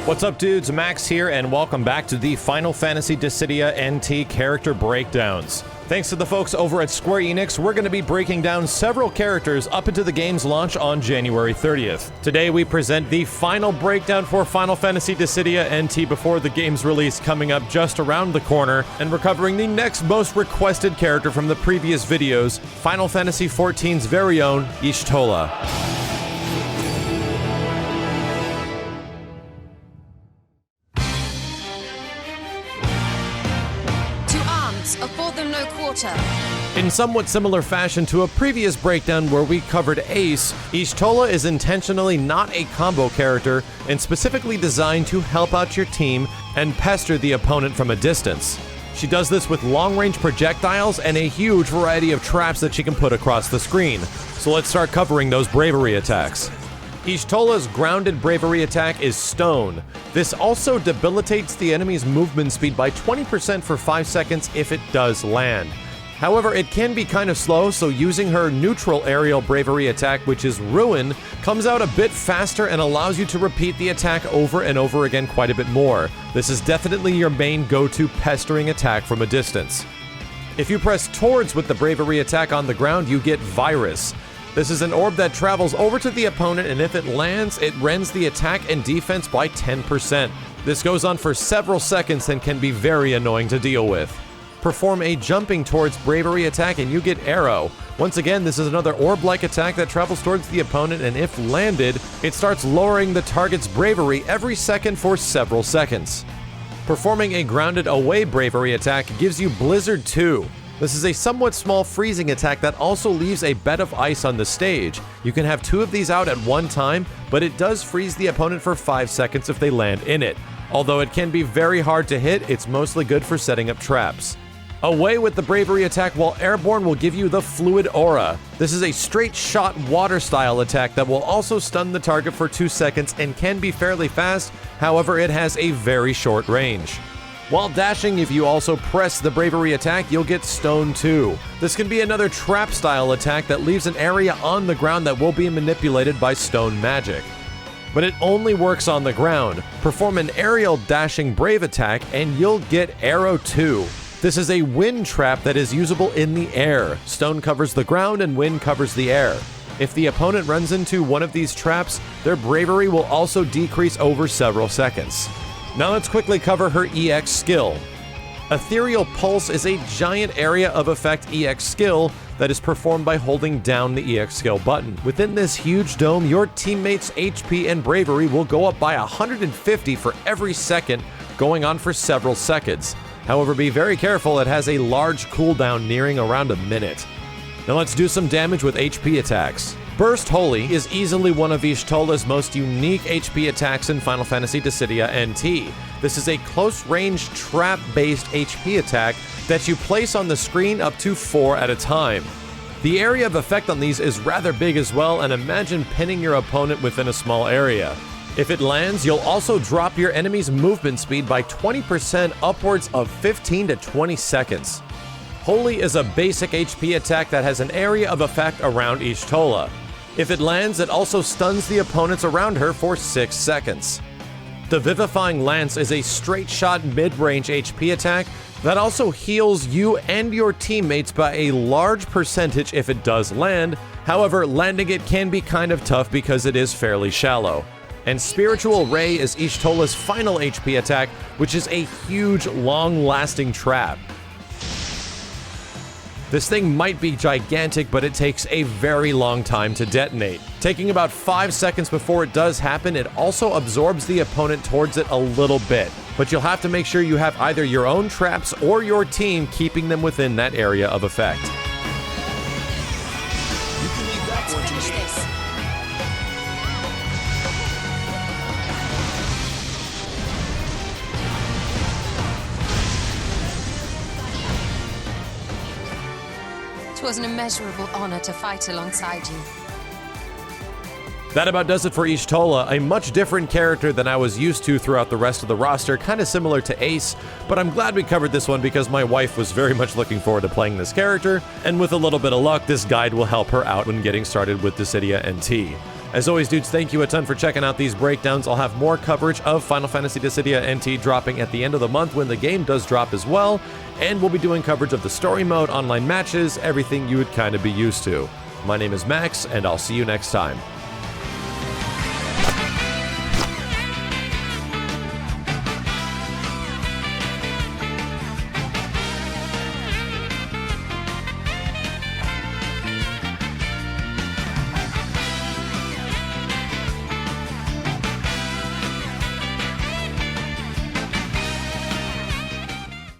What's up, dudes? Max here, and welcome back to the Final Fantasy Dissidia NT character breakdowns. Thanks to the folks over at Square Enix, we're going to be breaking down several characters up into the game's launch on January 30th. Today we present the final breakdown for Final Fantasy Dissidia NT before the game's release coming up just around the corner, and we're covering the next most requested character from the previous videos, Final Fantasy XIV's very own SHTOLA. No quarter. In somewhat similar fashion to a previous breakdown where we covered Ace, SHTOLA is intentionally not a combo character and specifically designed to help out your team and pester the opponent from a distance. She does this with long-range projectiles and a huge variety of traps that she can put across the screen. So let's start covering those bravery attacks. SHTOLA's grounded bravery attack is Stone. This also debilitates the enemy's movement speed by 20% for 5 seconds if it does land. However, it can be kind of slow, so using her neutral aerial bravery attack, which is Ruin, comes out a bit faster and allows you to repeat the attack over and over again quite a bit more. This is definitely your main go-to pestering attack from a distance. If you press towards with the bravery attack on the ground, you get Virus. This is an orb that travels over to the opponent, and if it lands, it rends the attack and defense by 10%. This goes on for several seconds and can be very annoying to deal with. Perform a jumping towards bravery attack and you get Arrow. Once again, this is another orb-like attack that travels towards the opponent, and if landed, it starts lowering the target's bravery every second for several seconds. Performing a grounded away bravery attack gives you Blizzard 2. This is a somewhat small freezing attack that also leaves a bed of ice on the stage. You can have 2 of these out at one time, but it does freeze the opponent for 5 seconds if they land in it. Although it can be very hard to hit, it's mostly good for setting up traps. Away with the bravery attack while airborne will give you the Fluid Aura. This is a straight shot water style attack that will also stun the target for 2 seconds and can be fairly fast, however it has a very short range. While dashing, if you also press the bravery attack, you'll get Stone 2. This can be another trap style attack that leaves an area on the ground that will be manipulated by stone magic. But it only works on the ground. Perform an aerial dashing brave attack and you'll get Arrow 2. This is a wind trap that is usable in the air. Stone covers the ground and wind covers the air. If the opponent runs into one of these traps, their bravery will also decrease over several seconds. Now let's quickly cover her EX skill. Ethereal Pulse is a giant area of effect EX skill that is performed by holding down the EX skill button. Within this huge dome, your teammates' HP and bravery will go up by 150 for every second, going on for several seconds. However, be very careful, it has a large cooldown nearing around a minute. Now let's do some damage with HP attacks. Burst Holy is easily one of SHTOLA's most unique HP attacks in Final Fantasy Dissidia NT. This is a close-range trap-based HP attack that you place on the screen up to 4 at a time. The area of effect on these is rather big as well, and imagine pinning your opponent within a small area. If it lands, you'll also drop your enemy's movement speed by 20% upwards of 15 to 20 seconds. Holy is a basic HP attack that has an area of effect around SHTOLA. If it lands, it also stuns the opponents around her for 6 seconds. The Vivifying Lance is a straight shot mid-range HP attack that also heals you and your teammates by a large percentage if it does land. However, landing it can be kind of tough because it is fairly shallow. And Spiritual Ray is SHTOLA's final HP attack, which is a huge, long-lasting trap. This thing might be gigantic, but it takes a very long time to detonate. Taking about 5 seconds before it does happen, it also absorbs the opponent towards it a little bit. But you'll have to make sure you have either your own traps or your team keeping them within that area of effect. Let's finish this. It was an immeasurable honor to fight alongside you. That about does it for SHTOLA, a much different character than I was used to throughout the rest of the roster, kind of similar to Ace, but I'm glad we covered this one because my wife was very much looking forward to playing this character, and with a little bit of luck, this guide will help her out when getting started with Dissidia NT. As always, dudes, thank you a ton for checking out these breakdowns. I'll have more coverage of Final Fantasy Dissidia NT dropping at the end of the month when the game does drop as well, and we'll be doing coverage of the story mode, online matches, everything you would kind of be used to. My name is Max, and I'll see you next time.